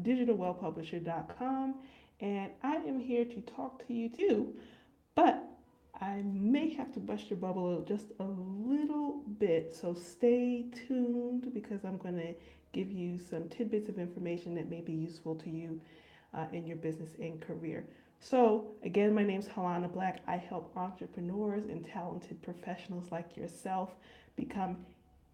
digitalwellpublisher.com, and I am here to talk to you too. But I may have to bust your bubble just a little bit, so stay tuned because I'm going to give you some tidbits of information that may be useful to you in your business and career. So, again, my name is Halana Black. I help entrepreneurs and talented professionals like yourself become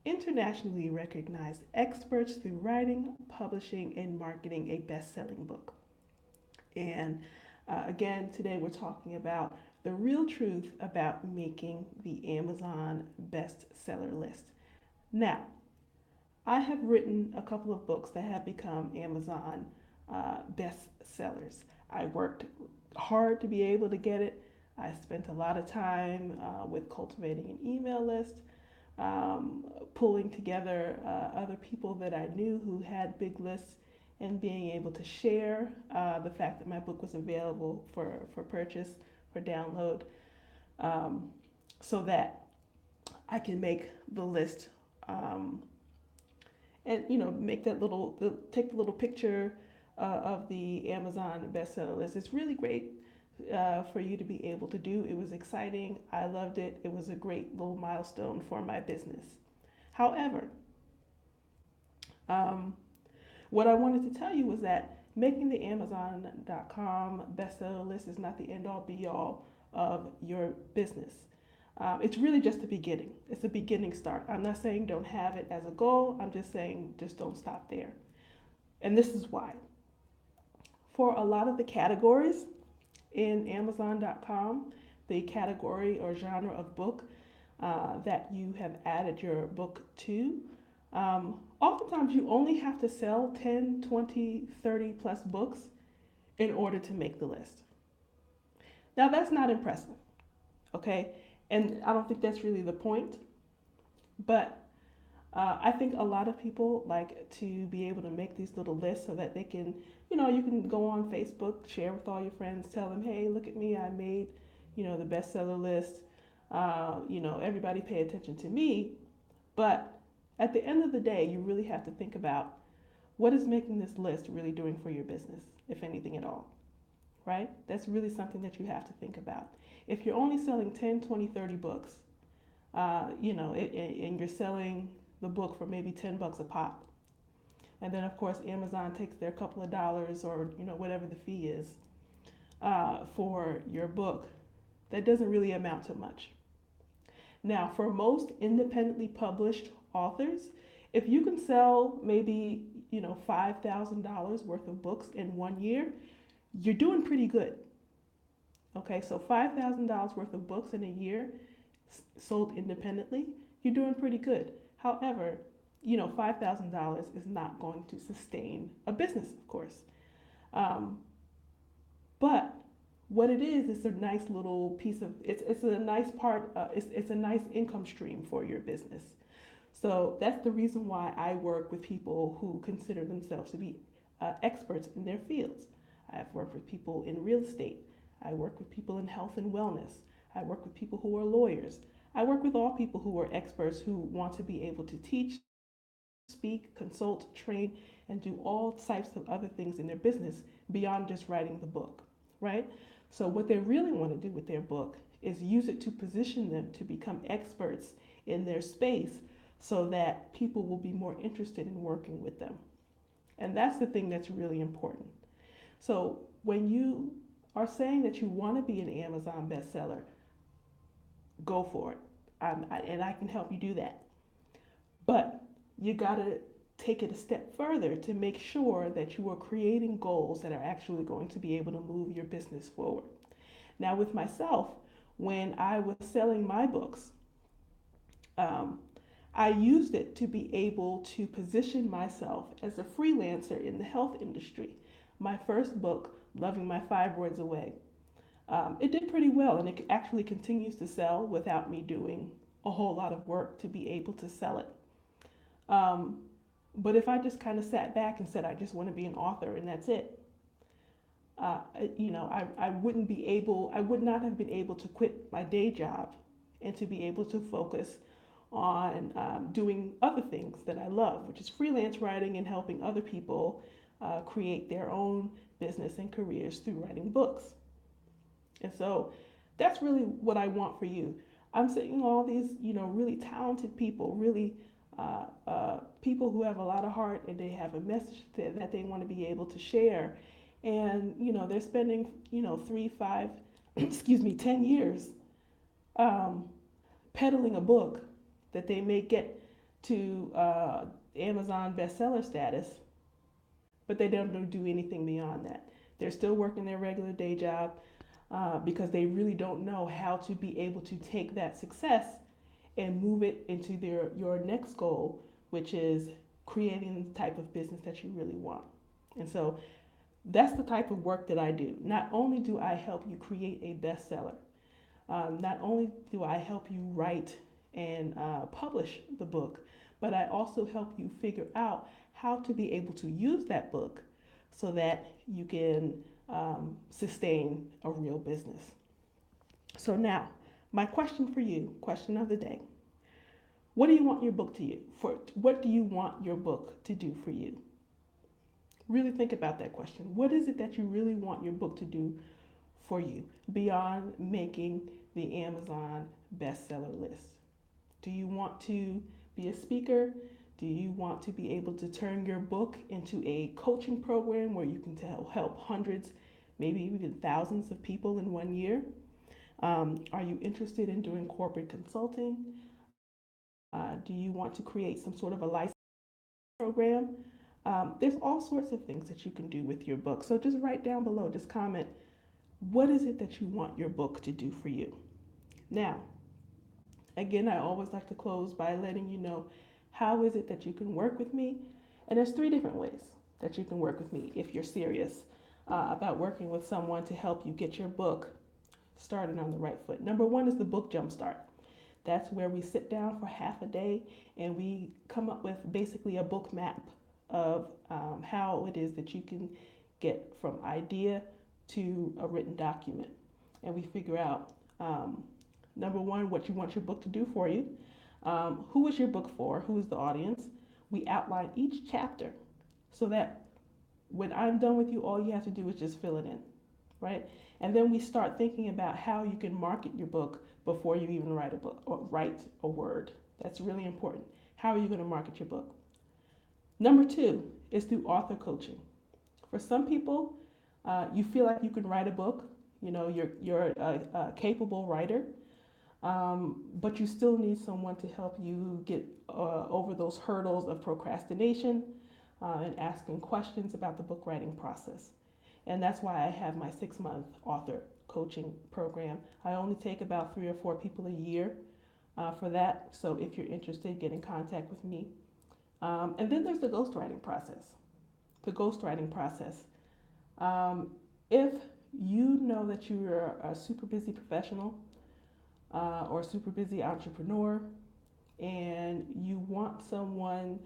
internationally recognized experts through writing, publishing, and marketing a best selling book. And again, today we're talking about the real truth about making the Amazon bestseller list. Now, I have written a couple of books that have become Amazon bestsellers. I worked hard to be able to get it. I spent a lot of time with cultivating an email list, pulling together other people that I knew who had big lists, and being able to share the fact that my book was available for purchase, for download, um, so that I can make the list and make that take the little picture of the Amazon bestseller list. It's really great for you to be able to do. It was exciting. I loved it. It was a great little milestone for my business. However, um, what I wanted to tell you was that making the Amazon.com bestseller list is not the end all be all of your business. It's really just the beginning. It's a beginning start. I'm not saying don't have it as a goal. I'm just saying just don't stop there. And this is why. For a lot of the categories in Amazon.com, the category or genre of book that you have added your book to, oftentimes you only have to sell 10, 20, 30 plus books in order to make the list. Now, that's not impressive, okay? And I don't think that's really the point, but I think a lot of people like to be able to make these little lists so that they can, you can go on Facebook, share with all your friends, tell them, hey, look at me, I made, the bestseller list. Everybody pay attention to me. But at the end of the day, you really have to think about what is making this list really doing for your business, if anything at all, right? That's really something that you have to think about. If you're only selling 10, 20, 30 books, and you're selling the book for maybe $10 a pop, and then of course Amazon takes their couple of dollars or whatever the fee is for your book, that doesn't really amount to much. Now, for most independently published authors, if you can sell maybe $5,000 worth of books in 1 year, you're doing pretty good. Okay, so $5,000 worth of books in a year sold independently, you're doing pretty good. However, $5,000 is not going to sustain a business, of course. Um, but what it is a nice little piece of it's a nice part. It's a nice income stream for your business. So that's the reason why I work with people who consider themselves to be experts in their fields. I've worked with people in real estate. I work with people in health and wellness. I work with people who are lawyers. I work with all people who are experts who want to be able to teach, speak, consult, train, and do all types of other things in their business beyond just writing the book, right? So, what they really want to do with their book is use it to position them to become experts in their space so that people will be more interested in working with them. And that's the thing that's really important. So, when you are saying that you want to be an Amazon bestseller, go for it. And I can help you do that. But you got to take it a step further to make sure that you are creating goals that are actually going to be able to move your business forward. Now, with myself, when I was selling my books, um, I used it to be able to position myself as a freelancer in the health industry. My first book, Loving My Fibroids Away, it did pretty well, and it actually continues to sell without me doing a whole lot of work to be able to sell it. Um, but if I just kind of sat back and said I just want to be an author and that's it, uh, I wouldn't be able, I would not have been able to quit my day job and to be able to focus on doing other things that I love, which is freelance writing and helping other people create their own business and careers through writing books. And so that's really what I want for you. I'm seeing all these, really talented people, really people who have a lot of heart and they have a message that they want to be able to share. And, they're spending, 3, 5, excuse me, 10 years um, peddling a book that they may get to Amazon bestseller status, but they don't do anything beyond that. They're still working their regular day job because they really don't know how to be able to take that success and move it into your next goal, which is creating the type of business that you really want. And so that's the type of work that I do. Not only do I help you create a bestseller, not only do I help you write and publish the book, but I also help you figure out how to be able to use that book so that you can sustain a real business. So now, my question for you, question of the day: what do you want your book to you? For what do you want your book to do for you? Really think about that question. What is it that you really want your book to do for you beyond making the Amazon bestseller list? Do you want to be a speaker? Do you want to be able to turn your book into a coaching program where you can help hundreds, maybe even thousands of people in 1 year? Are you interested in doing corporate consulting? Do you want to create some sort of a license program? There's all sorts of things that you can do with your book. So just write down below, just comment, what is it that you want your book to do for you? Now, again, I always like to close by letting you know how is it that you can work with me. And there's 3 different ways that you can work with me if you're serious about working with someone to help you get your book started on the right foot. Number 1 is the book Jumpstart. That's where we sit down for half a day and we come up with basically a book map of how it is that you can get from idea to a written document. And we figure out, number 1, what you want your book to do for you, who is your book for, who is the audience. We outline each chapter so that when I'm done with you, all you have to do is just fill it in, right? And then we start thinking about how you can market your book before you even write a book or write a word. That's really important. How are you going to market your book? Number 2 is through author coaching. For some people, you feel like you can write a book. You're a capable writer, but you still need someone to help you get over those hurdles of procrastination and asking questions about the book writing process. And that's why I have my 6-month author coaching program. I only take about 3 or 4 people a year for that. So if you're interested, get in contact with me. And then there's the ghostwriting process. The ghostwriting process. If you know that you're a super busy professional or a super busy entrepreneur and you want someone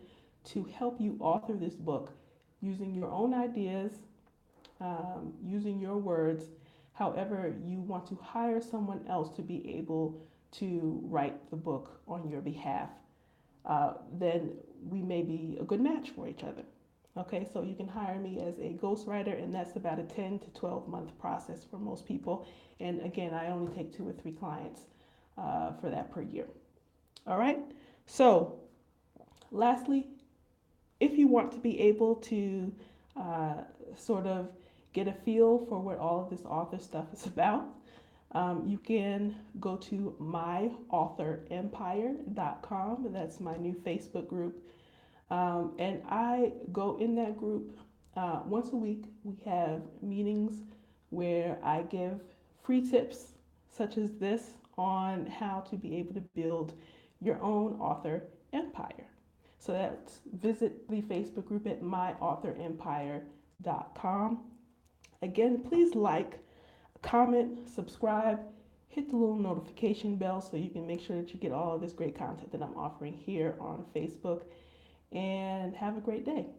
to help you author this book using your own ideas, using your words, however, you want to hire someone else to be able to write the book on your behalf, then we may be a good match for each other. Okay, so you can hire me as a ghostwriter, and that's about a 10 to 12 month process for most people. And again, I only take 2 or 3 clients for that per year. All right, so lastly, if you want to be able to sort of get a feel for what all of this author stuff is about, you can go to myauthorempire.com. That's my new Facebook group. And I go in that group once a week. We have meetings where I give free tips such as this on how to be able to build your own author empire. So that's visit the Facebook group at myauthorempire.com. Again, please like, comment, subscribe, hit the little notification bell so you can make sure that you get all of this great content that I'm offering here on Facebook. And have a great day.